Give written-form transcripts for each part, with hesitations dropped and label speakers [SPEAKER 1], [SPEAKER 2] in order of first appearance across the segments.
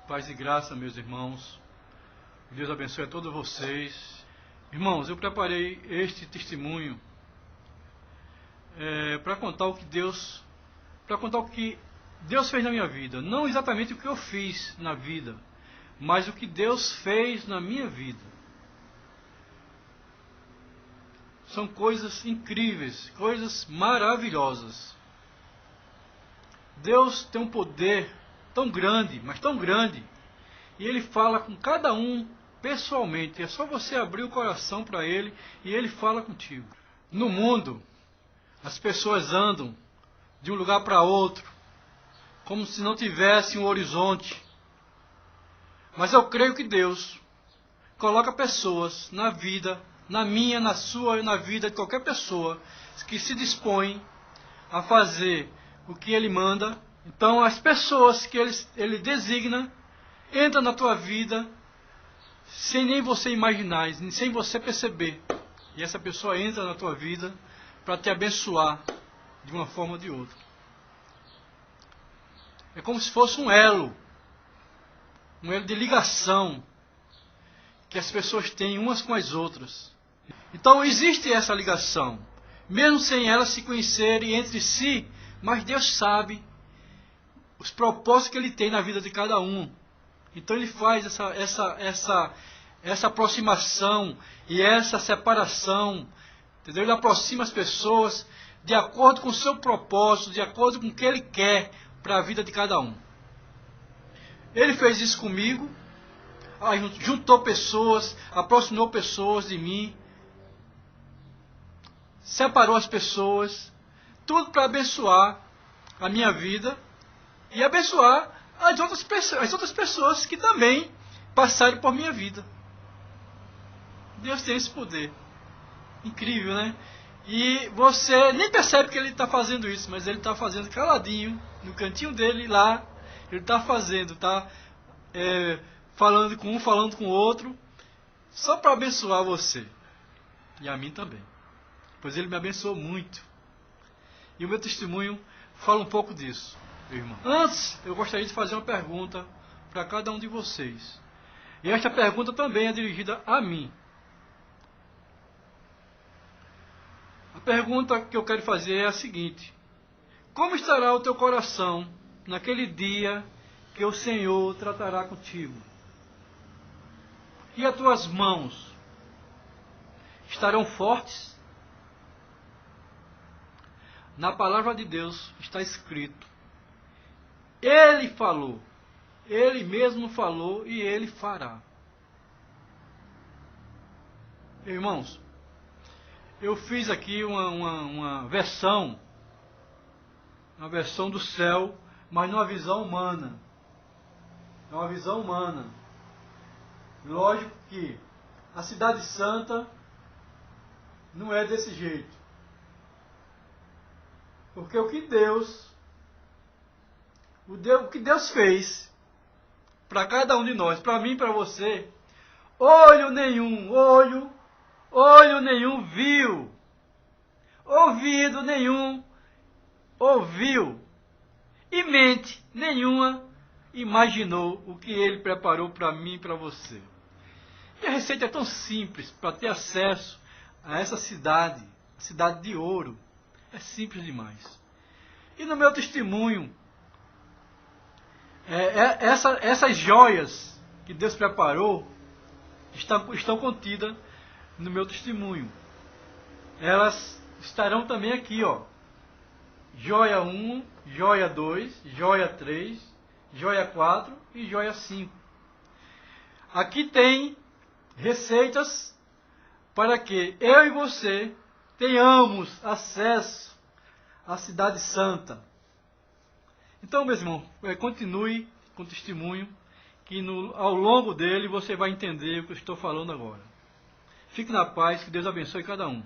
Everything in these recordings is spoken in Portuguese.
[SPEAKER 1] Paz e graça, meus irmãos. Deus abençoe a todos vocês. Irmãos, eu preparei este testemunho para contar o que Deus fez na minha vida. Não exatamente o que eu fiz na vida, mas o que Deus fez na minha vida. São coisas incríveis, coisas maravilhosas. Deus tem um poder tão grande, mas tão grande, e Ele fala com cada um pessoalmente. É só você abrir o coração para Ele e Ele fala contigo. No mundo, as pessoas andam de um lugar para outro, como se não tivesse um horizonte. Mas eu creio que Deus coloca pessoas na vida, na minha, na sua, na vida de qualquer pessoa que se dispõe a fazer o que Ele manda. Então as pessoas que Ele designa entram na tua vida sem nem você imaginar, sem você perceber. E essa pessoa entra na tua vida para te abençoar de uma forma ou de outra. É como se fosse um elo de ligação que as pessoas têm umas com as outras. Então existe essa ligação, mesmo sem elas se conhecerem entre si, mas Deus sabe os propósitos que Ele tem na vida de cada um. Então Ele faz essa aproximação e essa separação, entendeu? Ele aproxima as pessoas de acordo com o seu propósito, de acordo com o que Ele quer para a vida de cada um. Ele fez isso comigo, juntou pessoas, aproximou pessoas de mim, separou as pessoas, tudo para abençoar a minha vida e abençoar as outras pessoas que também passaram por minha vida. Deus tem esse poder. Incrível, né? E você nem percebe que Ele está fazendo isso, mas Ele está fazendo caladinho, no cantinho dele lá. Ele está fazendo, falando com um, falando com o outro, só para abençoar você. E a mim também. Pois Ele me abençoou muito. E o meu testemunho fala um pouco disso, meu irmão. Antes, eu gostaria de fazer uma pergunta para cada um de vocês. E esta pergunta também é dirigida a mim. A pergunta que eu quero fazer é a seguinte: como estará o teu coração naquele dia que o Senhor tratará contigo? E as tuas mãos estarão fortes? Na palavra de Deus está escrito: Ele falou, Ele mesmo falou e Ele fará. Irmãos, eu fiz aqui uma versão do céu, mas numa visão humana. É uma visão humana. Lógico que a Cidade Santa não é desse jeito. Porque o que Deus fez para cada um de nós, para mim e para você, olho nenhum viu, ouvido nenhum ouviu, e mente nenhuma imaginou o que Ele preparou para mim e para você. E a receita é tão simples para ter acesso a essa cidade, a cidade de ouro. É simples demais. E no meu testemunho, essas joias que Deus preparou estão contidas no meu testemunho. Elas estarão também aqui, ó. Joia 1, joia 2, joia 3, joia 4 e joia 5. Aqui tem receitas para que eu e você tenhamos acesso à Cidade Santa. Então, meu irmão, continue com o testemunho, que ao longo dele você vai entender o que eu estou falando agora. Fique na paz, que Deus abençoe cada um.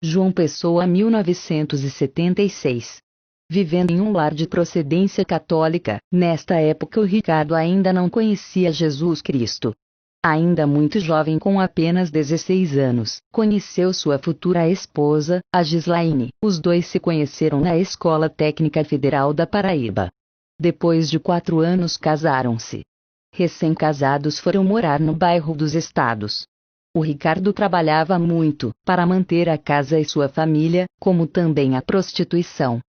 [SPEAKER 2] João Pessoa, 1976. Vivendo em um lar de procedência católica, nesta época o Ricardo ainda não conhecia Jesus Cristo. Ainda muito jovem, com apenas 16 anos, conheceu sua futura esposa, a Gislaine. Os dois se conheceram na Escola Técnica Federal da Paraíba. Depois de 4 anos casaram-se. Recém-casados foram morar no bairro dos Estados. O Ricardo trabalhava muito, para manter a casa e sua família, como também a prostituição.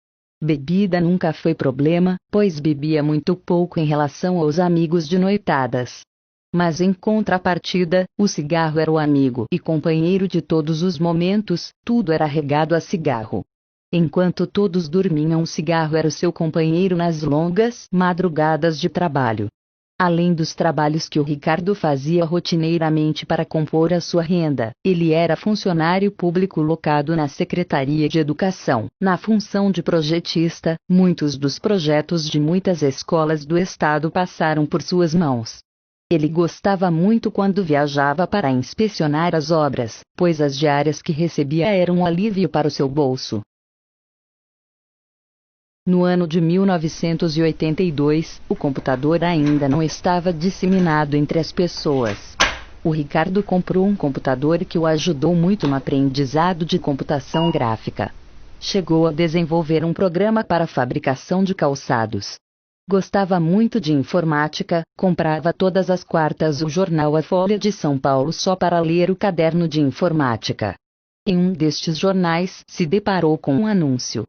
[SPEAKER 2] Bebida nunca foi problema, pois bebia muito pouco em relação aos amigos de noitadas. Mas em contrapartida, o cigarro era o amigo e companheiro de todos os momentos, tudo era regado a cigarro. Enquanto todos dormiam, o cigarro era o seu companheiro nas longas madrugadas de trabalho. Além dos trabalhos que o Ricardo fazia rotineiramente para compor a sua renda, ele era funcionário público locado na Secretaria de Educação. Na função de projetista, muitos dos projetos de muitas escolas do estado passaram por suas mãos. Ele gostava muito quando viajava para inspecionar as obras, pois as diárias que recebia eram um alívio para o seu bolso. No ano de 1982, o computador ainda não estava disseminado entre as pessoas. O Ricardo comprou um computador que o ajudou muito no aprendizado de computação gráfica. Chegou a desenvolver um programa para a fabricação de calçados. Gostava muito de informática, comprava todas as quartas o jornal A Folha de São Paulo só para ler o caderno de informática. Em um destes jornais, se deparou com um anúncio.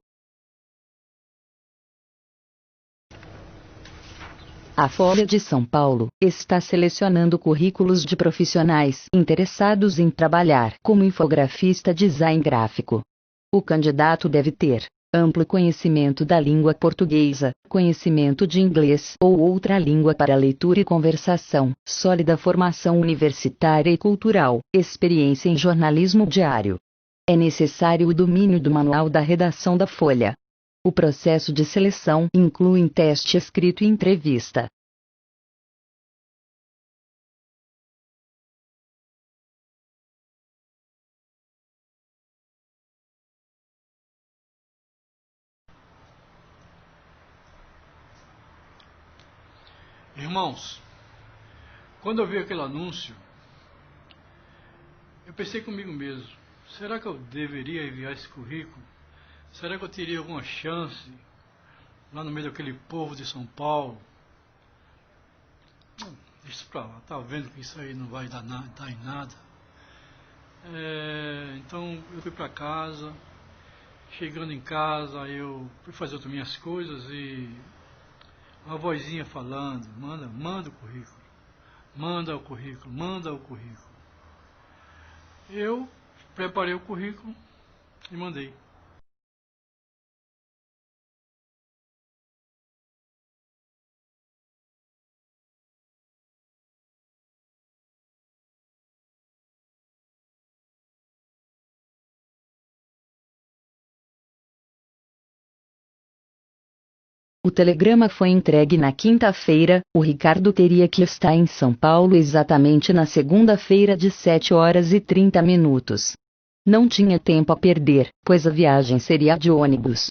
[SPEAKER 2] A Folha de São Paulo está selecionando currículos de profissionais interessados em trabalhar como infografista design gráfico. O candidato deve ter amplo conhecimento da língua portuguesa, conhecimento de inglês ou outra língua para leitura e conversação, sólida formação universitária e cultural, experiência em jornalismo diário. É necessário o domínio do manual da redação da Folha. O processo de seleção inclui teste escrito e entrevista.
[SPEAKER 1] Irmãos, quando eu vi aquele anúncio, eu pensei comigo mesmo, será que eu deveria enviar esse currículo? Será que eu teria alguma chance lá no meio daquele povo de São Paulo? Deixa isso pra lá, tá vendo que isso aí não vai dar em nada. Então eu fui para casa, chegando em casa eu fui fazer as minhas coisas e uma vozinha falando, manda o currículo, manda o currículo, manda o currículo. Eu preparei o currículo e mandei.
[SPEAKER 2] O telegrama foi entregue na quinta-feira. O Ricardo teria que estar em São Paulo exatamente na segunda-feira de 7h30. Não tinha tempo a perder, pois a viagem seria de ônibus.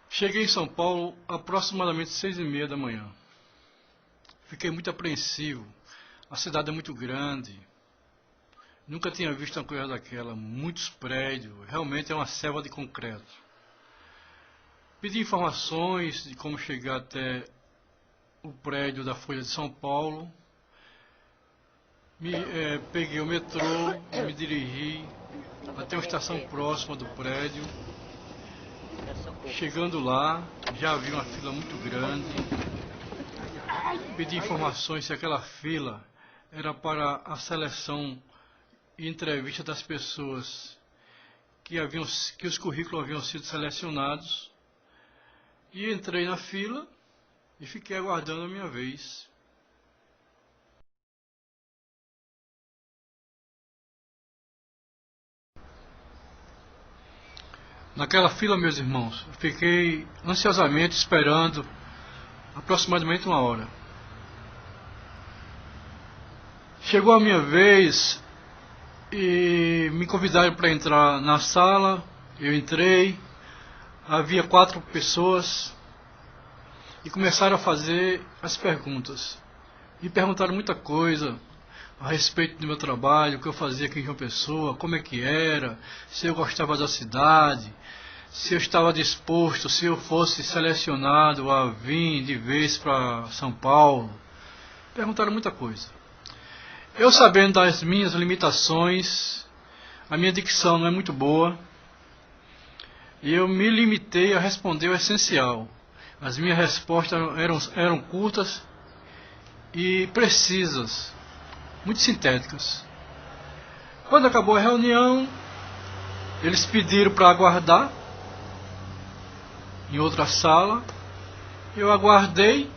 [SPEAKER 1] Cheguei em São Paulo aproximadamente 6h30 da manhã. Fiquei muito apreensivo. A cidade é muito grande. Nunca tinha visto uma coisa daquela. Muitos prédios. Realmente é uma selva de concreto. Pedi informações de como chegar até o prédio da Folha de São Paulo. Peguei o metrô e me dirigi até uma estação próxima do prédio. Chegando lá, já vi uma fila muito grande. Pedi informações se aquela fila era para a seleção e entrevista das pessoas que os currículos haviam sido selecionados. E entrei na fila e fiquei aguardando a minha vez. Naquela fila, meus irmãos, eu fiquei ansiosamente esperando aproximadamente 1 hora. Chegou a minha vez e me convidaram para entrar na sala. Eu entrei, havia 4 pessoas e começaram a fazer as perguntas. Me perguntaram muita coisa a respeito do meu trabalho, o que eu fazia aqui em João Pessoa, como é que era, se eu gostava da cidade, se eu estava disposto, se eu fosse selecionado a vir de vez para São Paulo. Perguntaram muita coisa. Eu, sabendo das minhas limitações, a minha dicção não é muito boa, e eu me limitei a responder o essencial. As minhas respostas eram curtas e precisas, muito sintéticas. Quando acabou a reunião, eles pediram para aguardar em outra sala. Eu aguardei.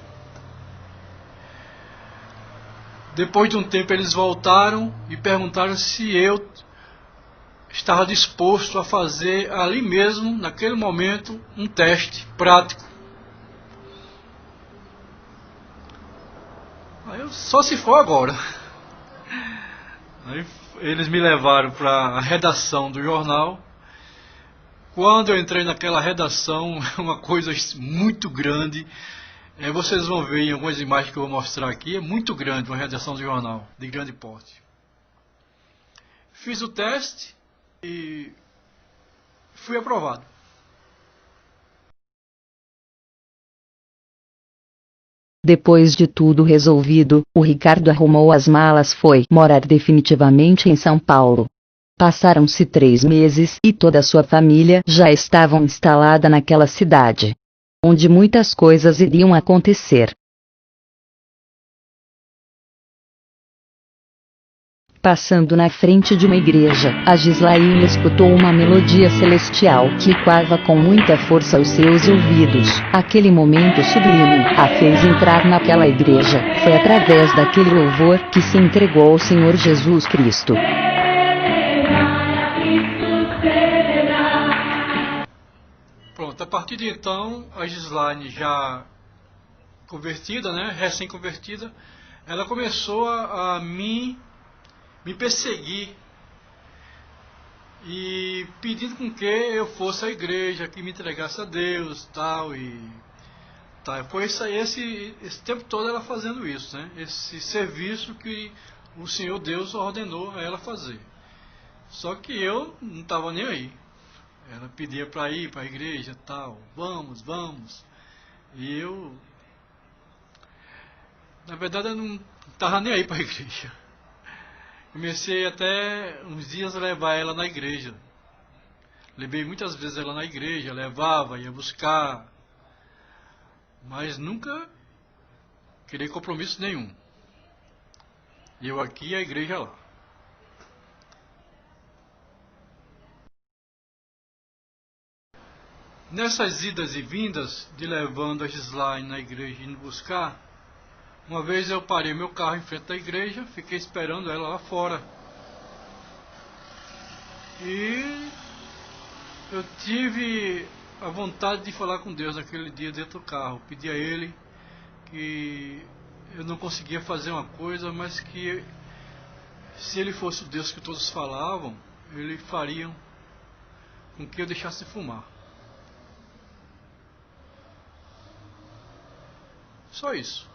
[SPEAKER 1] Depois de um tempo eles voltaram e perguntaram se eu estava disposto a fazer ali mesmo, naquele momento, um teste prático. Aí eu, só se for agora. Aí eles me levaram para a redação do jornal. Quando eu entrei naquela redação, uma coisa muito grande. Vocês vão ver em algumas imagens que eu vou mostrar aqui. É muito grande uma redação do jornal, de grande porte. Fiz o teste e fui aprovado.
[SPEAKER 2] Depois de tudo resolvido, o Ricardo arrumou as malas e foi morar definitivamente em São Paulo. Passaram-se 3 meses e toda a sua família já estavam instalada naquela cidade, onde muitas coisas iriam acontecer. Passando na frente de uma igreja, a Gislaine escutou uma melodia celestial que ecoava com muita força aos seus ouvidos. Aquele momento sublime a fez entrar naquela igreja. Foi através daquele louvor que se entregou ao Senhor Jesus Cristo.
[SPEAKER 1] Pronto, a partir de então, a Gislaine, já convertida, recém-convertida, ela começou a me perseguir e pedindo com que eu fosse à igreja, que me entregasse a Deus, tal. Foi esse tempo todo ela fazendo isso, esse serviço que o Senhor Deus ordenou a ela fazer. Só que eu não estava nem aí. Ela pedia para ir para a igreja, tal, vamos. E eu, na verdade, eu não estava nem aí para a igreja. Comecei até uns dias a levar ela na igreja. Levei muitas vezes ela na igreja, levava, ia buscar. Mas nunca queria compromisso nenhum. Eu aqui e a igreja lá. Nessas idas e vindas, de levando a Gislaine na igreja e indo buscar, uma vez eu parei meu carro em frente da igreja, fiquei esperando ela lá fora. E eu tive a vontade de falar com Deus naquele dia dentro do carro. Pedi a Ele que eu não conseguia fazer uma coisa, mas que se Ele fosse o Deus que todos falavam, Ele faria com que eu deixasse de fumar. Só isso.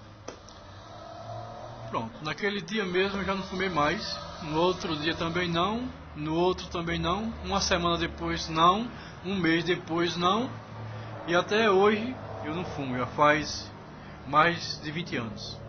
[SPEAKER 1] Pronto, naquele dia mesmo eu já não fumei mais, no outro dia também não, no outro também não, uma semana depois não, um mês depois não, e até hoje eu não fumo, já faz mais de 20 anos.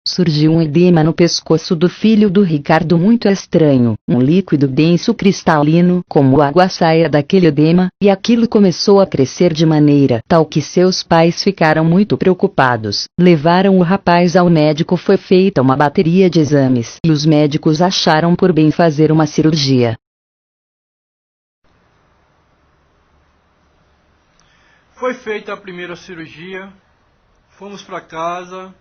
[SPEAKER 2] Surgiu um edema no pescoço do filho do Ricardo muito estranho, um líquido denso cristalino, como água saía daquele edema, e aquilo começou a crescer de maneira tal que seus pais ficaram muito preocupados. Levaram o rapaz ao médico, foi feita uma bateria de exames, e os médicos acharam por bem fazer uma cirurgia.
[SPEAKER 1] Foi feita a primeira cirurgia, fomos para casa.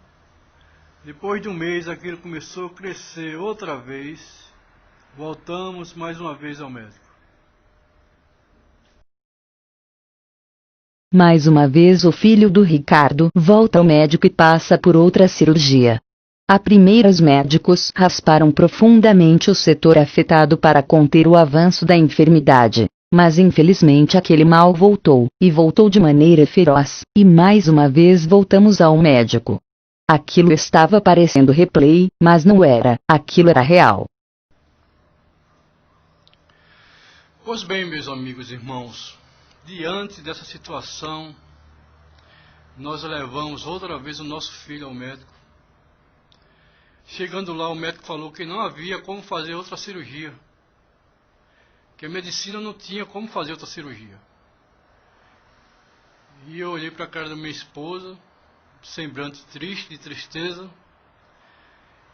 [SPEAKER 1] Depois de um mês aquilo começou a crescer outra vez, Voltamos mais uma vez ao médico.
[SPEAKER 2] Mais uma vez o filho do Ricardo volta ao médico e passa por outra cirurgia. A primeira, os médicos rasparam profundamente o setor afetado para conter o avanço da enfermidade. Mas infelizmente aquele mal voltou, e voltou de maneira feroz, e mais uma vez voltamos ao médico. Aquilo estava parecendo replay, mas não era, aquilo era real.
[SPEAKER 1] Pois bem, meus amigos e irmãos, diante dessa situação, nós levamos outra vez o nosso filho ao médico. Chegando lá, o médico falou que não havia como fazer outra cirurgia, que a medicina não tinha como fazer outra cirurgia. E eu olhei para a cara da minha esposa, semblante triste, de tristeza,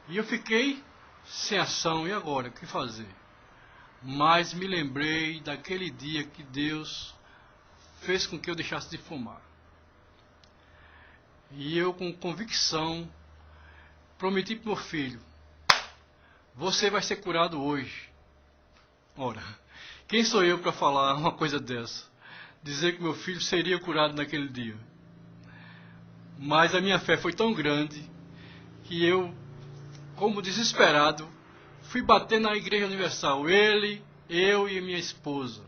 [SPEAKER 1] e eu fiquei sem ação. E agora, o que fazer? Mas me lembrei daquele dia que Deus fez com que eu deixasse de fumar. E eu, com convicção, prometi para o meu filho: você vai ser curado hoje. Ora, quem sou eu para falar uma coisa dessa? Dizer que meu filho seria curado naquele dia. Mas a minha fé foi tão grande que eu, como desesperado, fui bater na Igreja Universal. Ele, eu e minha esposa.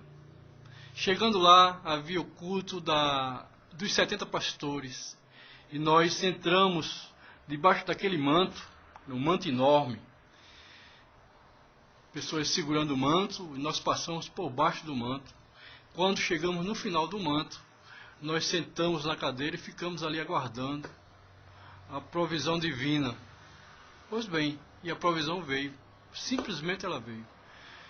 [SPEAKER 1] Chegando lá, havia o culto dos 70 pastores. E nós entramos debaixo daquele manto, um manto enorme. Pessoas segurando o manto, e nós passamos por baixo do manto. Quando chegamos no final do manto, nós sentamos na cadeira e ficamos ali aguardando a provisão divina. Pois bem, e a provisão veio. Simplesmente ela veio.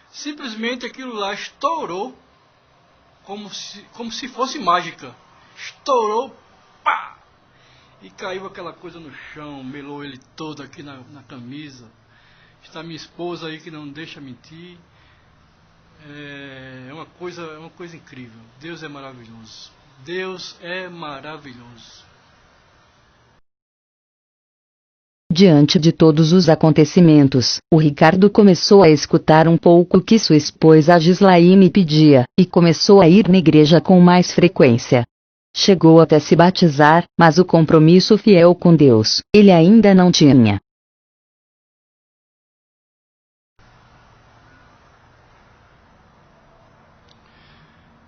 [SPEAKER 1] Simplesmente aquilo lá estourou como se fosse mágica. Estourou, pá! E caiu aquela coisa no chão, melou ele todo aqui na camisa. Está minha esposa aí que não deixa mentir. É uma coisa incrível. Deus é maravilhoso. Deus é maravilhoso.
[SPEAKER 2] Diante de todos os acontecimentos, o Ricardo começou a escutar um pouco o que sua esposa Gislaine pedia, e começou a ir na igreja com mais frequência. Chegou até se batizar, mas o compromisso fiel com Deus, ele ainda não tinha.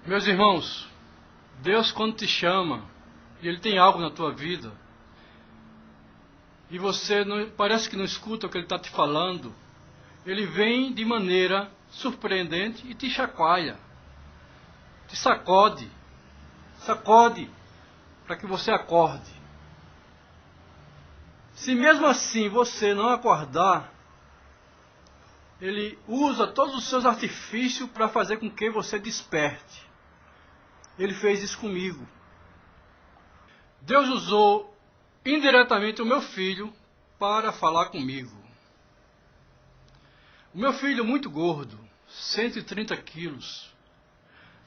[SPEAKER 1] Meus irmãos, Deus quando te chama, e Ele tem algo na tua vida, e você parece que não escuta o que Ele está te falando, Ele vem de maneira surpreendente e te chacoalha, te sacode para que você acorde. Se mesmo assim você não acordar, Ele usa todos os seus artifícios para fazer com que você desperte. Ele fez isso comigo. Deus usou indiretamente o meu filho para falar comigo. O meu filho, muito gordo, 130 quilos,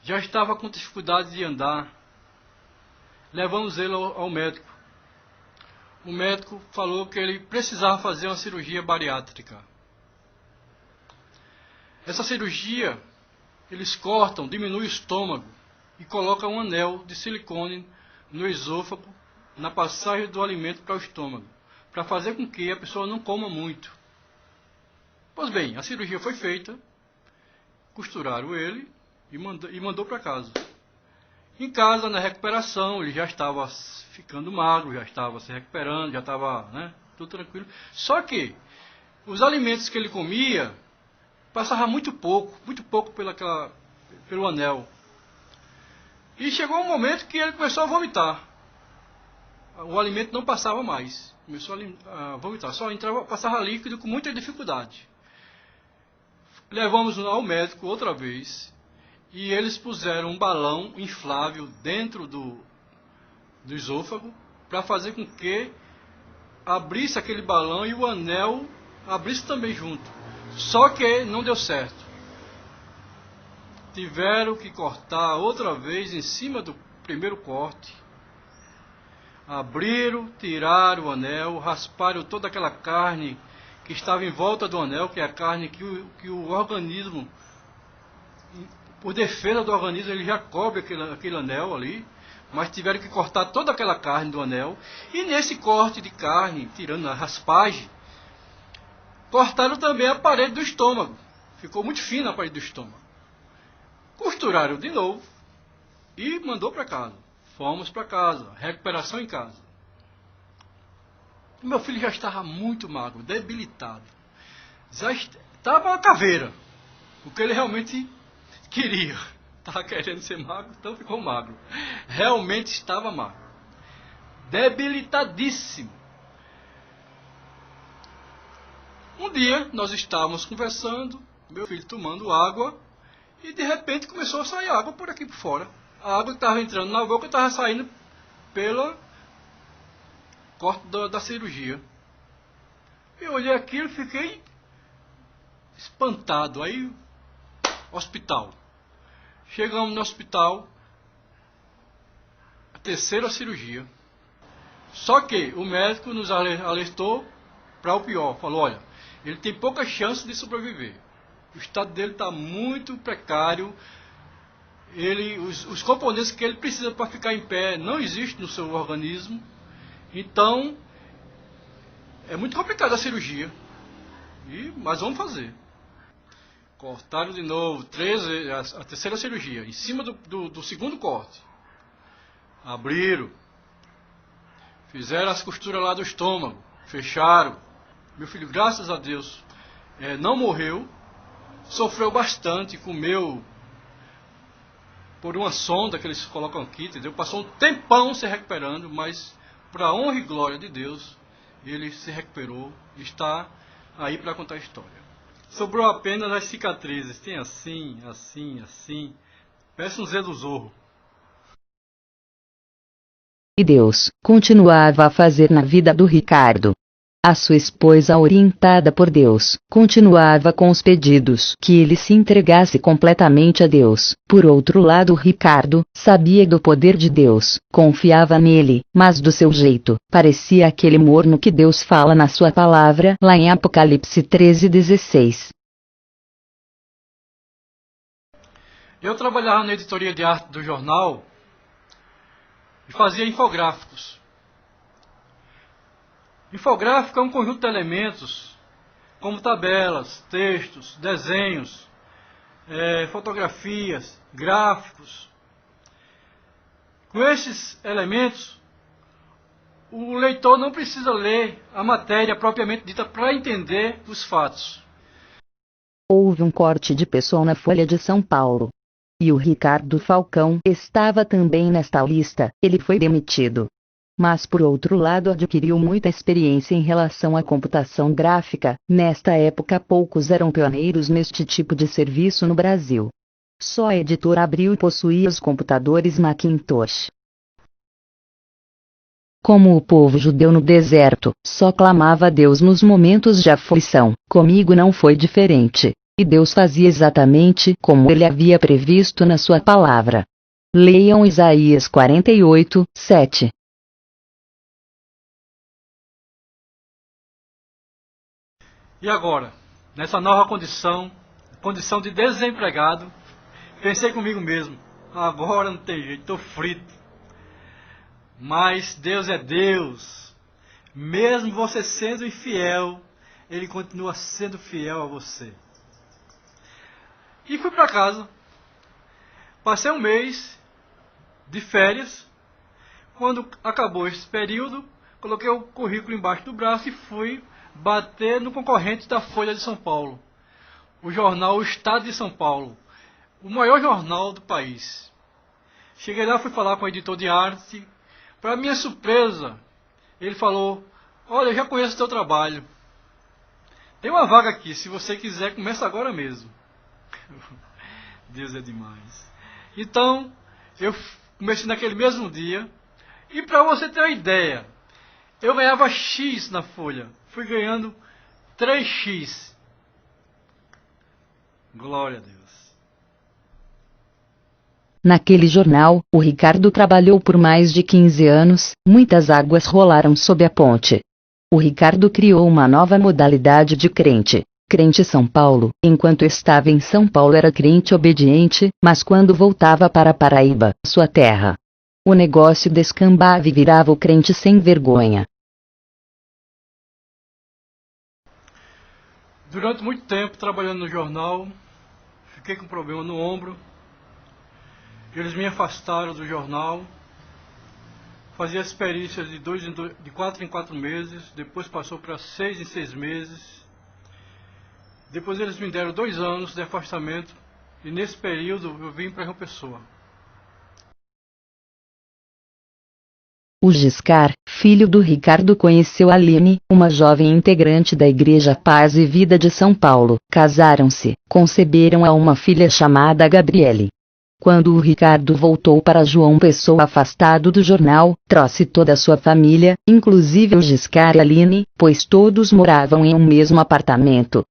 [SPEAKER 1] já estava com dificuldade de andar. Levamos ele ao médico. O médico falou que ele precisava fazer uma cirurgia bariátrica. Essa cirurgia, eles cortam, diminuem o estômago e colocam um anel de silicone no esôfago, na passagem do alimento para o estômago, para fazer com que a pessoa não coma muito. Pois bem, a cirurgia foi feita, costuraram ele e mandou para casa. Em casa, na recuperação, ele já estava ficando magro, já estava se recuperando, já estava, tudo tranquilo. Só que os alimentos que ele comia passava muito pouco pelo anel. E chegou um momento que ele começou a vomitar. O alimento não passava mais. Começou a vomitar. Só passava líquido com muita dificuldade. Levamos ao médico outra vez. E eles puseram um balão inflável dentro do esôfago para fazer com que abrisse aquele balão e o anel abrisse também junto. Só que não deu certo. Tiveram que cortar outra vez em cima do primeiro corte. Abriram, tiraram o anel, rasparam toda aquela carne que estava em volta do anel, que é a carne que o organismo, por defesa do organismo, ele já cobre aquele anel ali, mas tiveram que cortar toda aquela carne do anel, e nesse corte de carne, tirando a raspagem, cortaram também a parede do estômago, ficou muito fina a parede do estômago. Costuraram de novo e mandou para casa. Fomos para casa, recuperação em casa. Meu filho já estava muito magro, debilitado. Já estava uma caveira, o que ele realmente queria. Estava querendo ser magro, então ficou magro. Realmente estava magro. Debilitadíssimo. Um dia nós estávamos conversando, meu filho tomando água, e de repente começou a sair água por aqui por fora. A água que estava entrando na boca estava saindo pela corte da cirurgia. Eu olhei aquilo e fiquei espantado. Aí, hospital. Chegamos no hospital, a terceira cirurgia. Só que o médico nos alertou para o pior. Falou, olha, ele tem pouca chance de sobreviver. O estado dele está muito precário. Os componentes que ele precisa para ficar em pé não existem no seu organismo. Então, é muito complicado a cirurgia. Mas vamos fazer. Cortaram de novo, a terceira cirurgia, em cima do segundo corte. Abriram. Fizeram as costuras lá do estômago. Fecharam. Meu filho, graças a Deus, não morreu. Sofreu bastante, comeu por uma sonda que eles colocam aqui, entendeu? Passou um tempão se recuperando, mas para honra e glória de Deus, ele se recuperou e está aí para contar a história. Sobrou apenas as cicatrizes, tem assim, assim, assim, parece um Zé do Zorro.
[SPEAKER 2] E Deus continuava a fazer na vida do Ricardo. A sua esposa, orientada por Deus, continuava com os pedidos que ele se entregasse completamente a Deus. Por outro lado, Ricardo sabia do poder de Deus, confiava nele, mas do seu jeito, parecia aquele morno que Deus fala na sua palavra, lá em Apocalipse 13:16.
[SPEAKER 1] Eu trabalhava na editoria de arte do jornal e fazia infográficos. Infográfico é um conjunto de elementos, como tabelas, textos, desenhos, fotografias, gráficos. Com esses elementos, o leitor não precisa ler a matéria propriamente dita para entender os fatos.
[SPEAKER 2] Houve um corte de pessoal na Folha de São Paulo. E o Ricardo Falcão estava também nesta lista. Ele foi demitido. Mas por outro lado adquiriu muita experiência em relação à computação gráfica. Nesta época poucos eram pioneiros neste tipo de serviço no Brasil. Só a editora Abril possuía os computadores Macintosh. Como o povo judeu no deserto, só clamava a Deus nos momentos de aflição, comigo não foi diferente. E Deus fazia exatamente como ele havia previsto na sua palavra. Leiam Isaías 48:7.
[SPEAKER 1] E agora, nessa nova condição de desempregado, pensei comigo mesmo, agora não tem jeito, estou frito. Mas Deus é Deus. Mesmo você sendo infiel, Ele continua sendo fiel a você. E fui para casa. Passei um mês de férias. Quando acabou esse período, coloquei o currículo embaixo do braço e fui bater no concorrente da Folha de São Paulo, o jornal O Estado de São Paulo, o maior jornal do país. Cheguei lá, fui falar com o editor de arte. Para minha surpresa, ele falou, olha, eu já conheço o teu trabalho. Tem uma vaga aqui, se você quiser, começa agora mesmo. Deus é demais. Então, eu comecei naquele mesmo dia. E para você ter uma ideia, eu ganhava X na folha. Fui ganhando 3x. Glória a Deus.
[SPEAKER 2] Naquele jornal, o Ricardo trabalhou por mais de 15 anos, muitas águas rolaram sob a ponte. O Ricardo criou uma nova modalidade de crente. Crente São Paulo. Enquanto estava em São Paulo era crente obediente, mas quando voltava para Paraíba, sua terra, o negócio descambava e virava o crente sem vergonha.
[SPEAKER 1] Durante muito tempo trabalhando no jornal, fiquei com problema no ombro. Eles me afastaram do jornal. Fazia experiências de 4 em 4 meses, depois passou para 6 em 6 meses. Depois eles me deram 2 anos de afastamento e nesse período eu vim para João Pessoa.
[SPEAKER 2] O Giscar, filho do Ricardo, conheceu Aline, uma jovem integrante da Igreja Paz e Vida de São Paulo. Casaram-se, conceberam uma filha chamada Gabriele. Quando o Ricardo voltou para João Pessoa afastado do jornal, trouxe toda a sua família, inclusive o Giscar e Aline, pois todos moravam em um mesmo apartamento.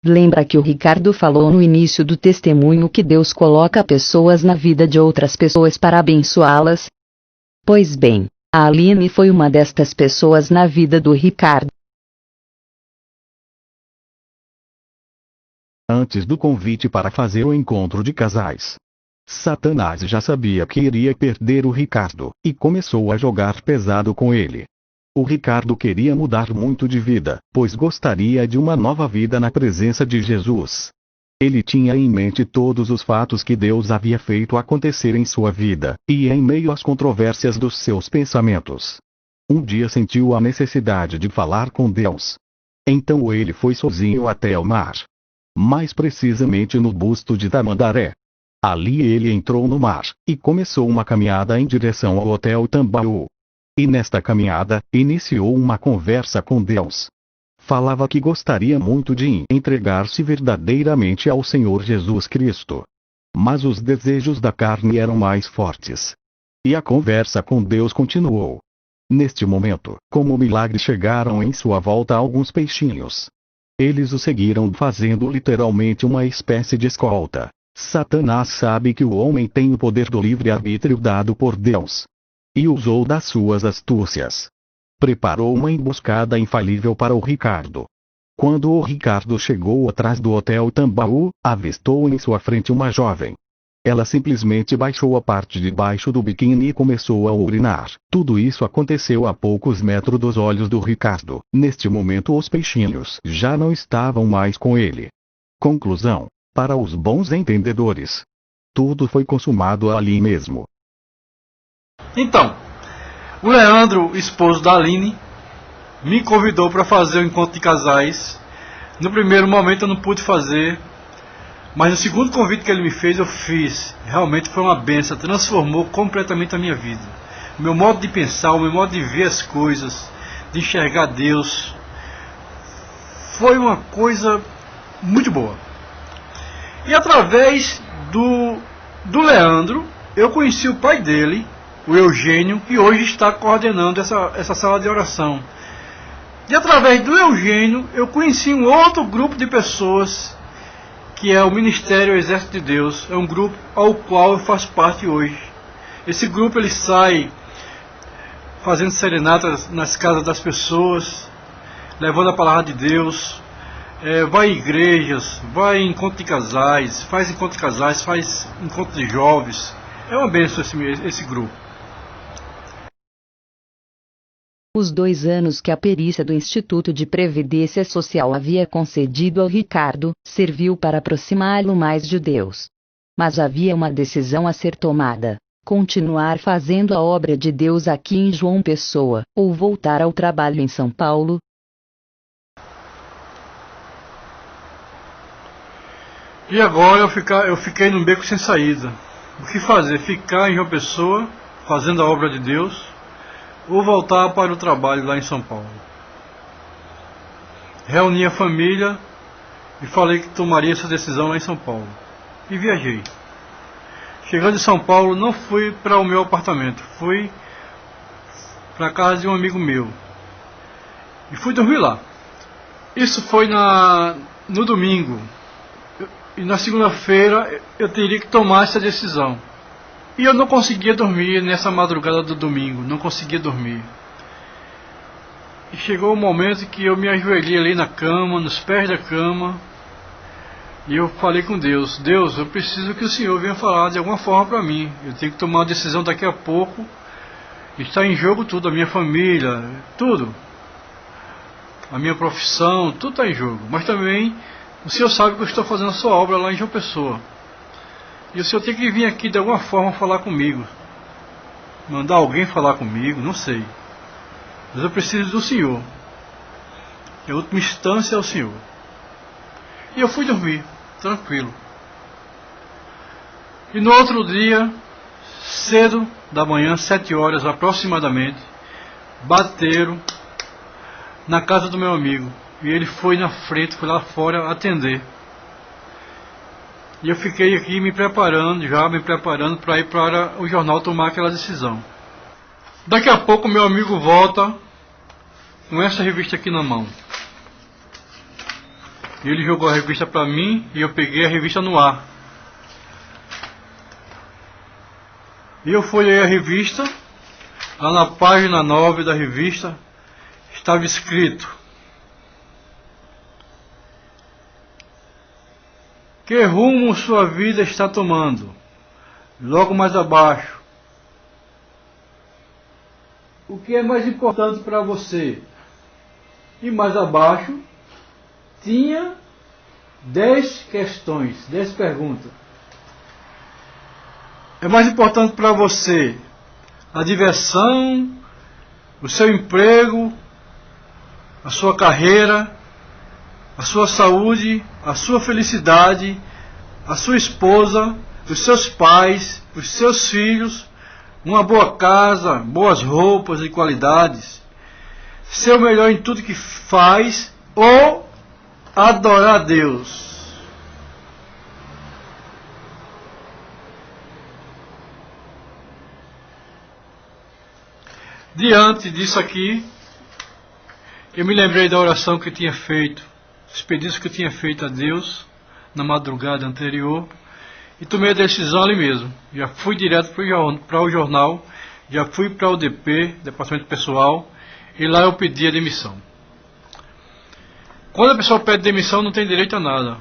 [SPEAKER 2] Lembra que o Ricardo falou no início do testemunho que Deus coloca pessoas na vida de outras pessoas para abençoá-las? Pois bem, a Aline foi uma destas pessoas na vida do Ricardo.
[SPEAKER 3] Antes do convite para fazer o encontro de casais, Satanás já sabia que iria perder o Ricardo, e começou a jogar pesado com ele. O Ricardo queria mudar muito de vida, pois gostaria de uma nova vida na presença de Jesus. Ele tinha em mente todos os fatos que Deus havia feito acontecer em sua vida, e em meio às controvérsias dos seus pensamentos, um dia sentiu a necessidade de falar com Deus. Então ele foi sozinho até o mar, mais precisamente no busto de Tamandaré. Ali ele entrou no mar, e começou uma caminhada em direção ao Hotel Tambaú. E nesta caminhada, iniciou uma conversa com Deus. Falava que gostaria muito de entregar-se verdadeiramente ao Senhor Jesus Cristo. Mas os desejos da carne eram mais fortes. E a conversa com Deus continuou. Neste momento, como milagre, chegaram em sua volta alguns peixinhos. Eles o seguiram fazendo literalmente uma espécie de escolta. Satanás sabe que o homem tem o poder do livre-arbítrio dado por Deus. E usou das suas astúcias. Preparou uma emboscada infalível para o Ricardo. Quando o Ricardo chegou atrás do Hotel Tambaú, avistou em sua frente uma jovem. Ela simplesmente baixou a parte de baixo do biquíni e começou a urinar. Tudo isso aconteceu a poucos metros dos olhos do Ricardo. Neste momento os peixinhos já não estavam mais com ele. Conclusão: para os bons entendedores, tudo foi consumado ali mesmo.
[SPEAKER 1] Então, o Leandro, esposo da Aline, me convidou para fazer o encontro de casais. No primeiro momento eu não pude fazer, mas no segundo convite que ele me fez, eu fiz. Realmente foi uma bênção, transformou completamente a minha vida. O meu modo de pensar, o meu modo de ver as coisas, de enxergar Deus, foi uma coisa muito boa. E através do Leandro, eu conheci o pai dele, o Eugênio, que hoje está coordenando essa sala de oração. E através do Eugênio, eu conheci um outro grupo de pessoas, que é o Ministério Exército de Deus. É um grupo ao qual eu faço parte hoje. Esse grupo ele sai fazendo serenatas nas casas das pessoas, levando a palavra de Deus, vai em igrejas, vai em encontro de casais, faz encontro de casais, faz encontro de jovens. É uma bênção esse grupo.
[SPEAKER 2] Os 2 anos que a perícia do Instituto de Previdência Social havia concedido ao Ricardo, serviu para aproximá-lo mais de Deus. Mas havia uma decisão a ser tomada: continuar fazendo a obra de Deus aqui em João Pessoa, ou voltar ao trabalho em São Paulo.
[SPEAKER 1] E agora eu fiquei num beco sem saída. O que fazer? Ficar em João Pessoa, fazendo a obra de Deus, ou voltar para o trabalho lá em São Paulo? Reuni a família e falei que tomaria essa decisão lá em São Paulo. E viajei. Chegando em São Paulo, não fui para o meu apartamento, fui para a casa de um amigo meu. E fui dormir lá. Isso foi no domingo. E na segunda-feira eu teria que tomar essa decisão. E eu não conseguia dormir nessa madrugada do domingo, não conseguia dormir. E chegou o momento que eu me ajoelhei ali na cama, nos pés da cama, e eu falei com Deus: Deus, eu preciso que o Senhor venha falar de alguma forma para mim. Eu tenho que tomar uma decisão daqui a pouco. Está em jogo tudo, a minha família, tudo. A minha profissão, tudo está em jogo. Mas também o Senhor sabe que eu estou fazendo a sua obra lá em João Pessoa. E o Senhor tem que vir aqui de alguma forma falar comigo. Mandar alguém falar comigo, não sei. Mas eu preciso do Senhor. Em última instância é o Senhor. E eu fui dormir, tranquilo. E no outro dia, cedo da manhã, 7 horas aproximadamente, bateram na casa do meu amigo. E ele foi na frente, foi lá fora atender. E eu fiquei aqui me preparando para ir para o jornal tomar aquela decisão. Daqui a pouco meu amigo volta com essa revista aqui na mão. Ele jogou a revista para mim e eu peguei a revista no ar. E eu folhei a revista, lá na página 9 da revista estava escrito: que rumo sua vida está tomando? Logo mais abaixo: o que é mais importante para você? E mais abaixo tinha 10 questões, 10 perguntas. É mais importante para você a diversão, o seu emprego, a sua carreira, a sua saúde, a sua felicidade, a sua esposa, os seus pais, os seus filhos, uma boa casa, boas roupas e qualidades, ser o melhor em tudo que faz ou adorar a Deus? Diante disso aqui, eu me lembrei da oração que eu tinha feito, os pedidos que eu tinha feito a Deus na madrugada anterior, e tomei a decisão ali mesmo. Já fui direto para o jornal, já fui para o DP, Departamento Pessoal, e lá eu pedi a demissão. Quando a pessoa pede demissão, não tem direito a nada.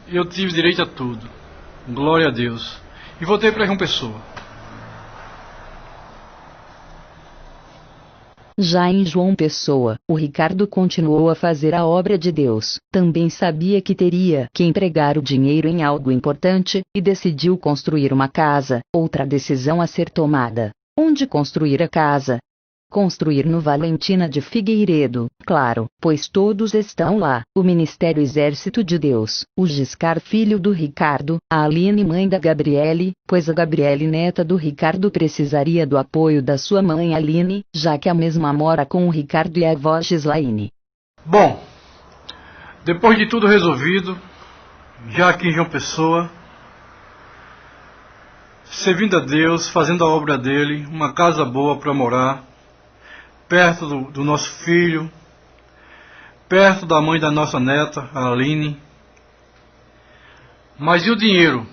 [SPEAKER 1] Eu tive direito a tudo. Glória a Deus. E voltei para João Pessoa.
[SPEAKER 2] Já em João Pessoa, o Ricardo continuou a fazer a obra de Deus. Também sabia que teria que empregar o dinheiro em algo importante, e decidiu construir uma casa. Outra decisão a ser tomada: onde construir a casa? Construir no Valentina de Figueiredo, claro, pois todos estão lá. O Ministério Exército de Deus, o Giscar, filho do Ricardo, a Aline, mãe da Gabriele, pois a Gabriele, neta do Ricardo, precisaria do apoio da sua mãe Aline, já que a mesma mora com o Ricardo e a avó Gislaine.
[SPEAKER 1] Bom, depois de tudo resolvido, já aqui em João Pessoa, servindo a Deus, fazendo a obra dele, uma casa boa para morar, perto do nosso filho, perto da mãe da nossa neta, a Aline. Mas e o dinheiro?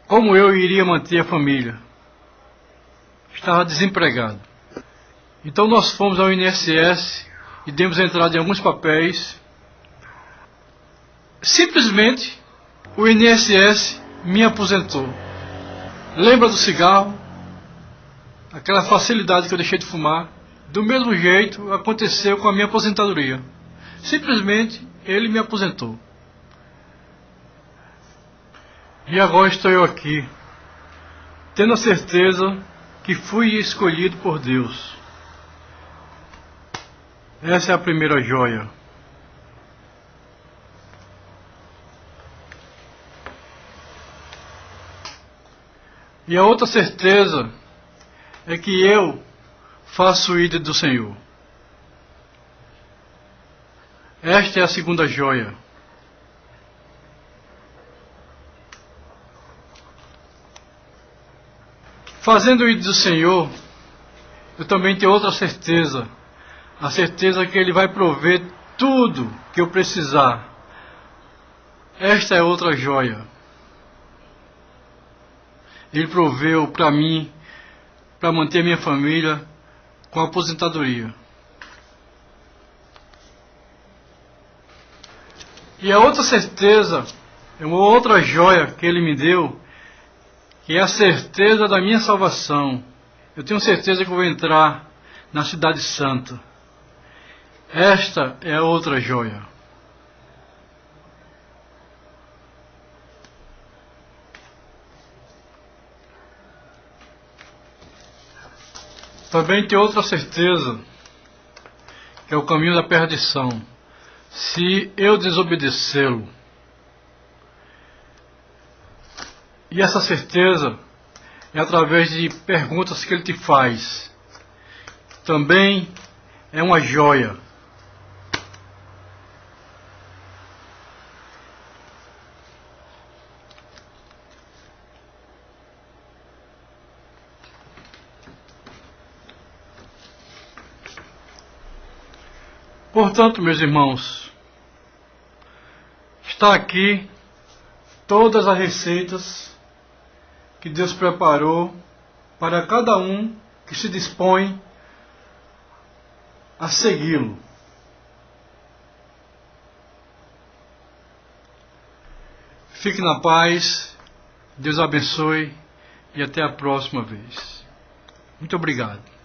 [SPEAKER 1] Como eu iria manter a família? Estava desempregado. Então nós fomos ao INSS e demos entrada em alguns papéis. Simplesmente o INSS me aposentou. Lembra do cigarro? Aquela facilidade que eu deixei de fumar? Do mesmo jeito aconteceu com a minha aposentadoria. Simplesmente ele me aposentou. E agora estou eu aqui, tendo a certeza que fui escolhido por Deus. Essa é a primeira joia. E a outra certeza é que eu faço o ídolo do Senhor. Esta é a segunda joia. Fazendo o ídolo do Senhor, eu também tenho outra certeza. A certeza que Ele vai prover tudo que eu precisar. Esta é outra joia. Ele proveu para mim, para manter minha família com a aposentadoria. E a outra certeza, é uma outra joia que ele me deu, que é a certeza da minha salvação. Eu tenho certeza que eu vou entrar na cidade santa. Esta é a outra joia. Também tem outra certeza, que é o caminho da perdição. Se eu desobedecê-lo. E essa certeza é através de perguntas que ele te faz. Também é uma joia. Portanto, meus irmãos, está aqui todas as receitas que Deus preparou para cada um que se dispõe a segui-lo. Fique na paz, Deus abençoe e até a próxima vez. Muito obrigado.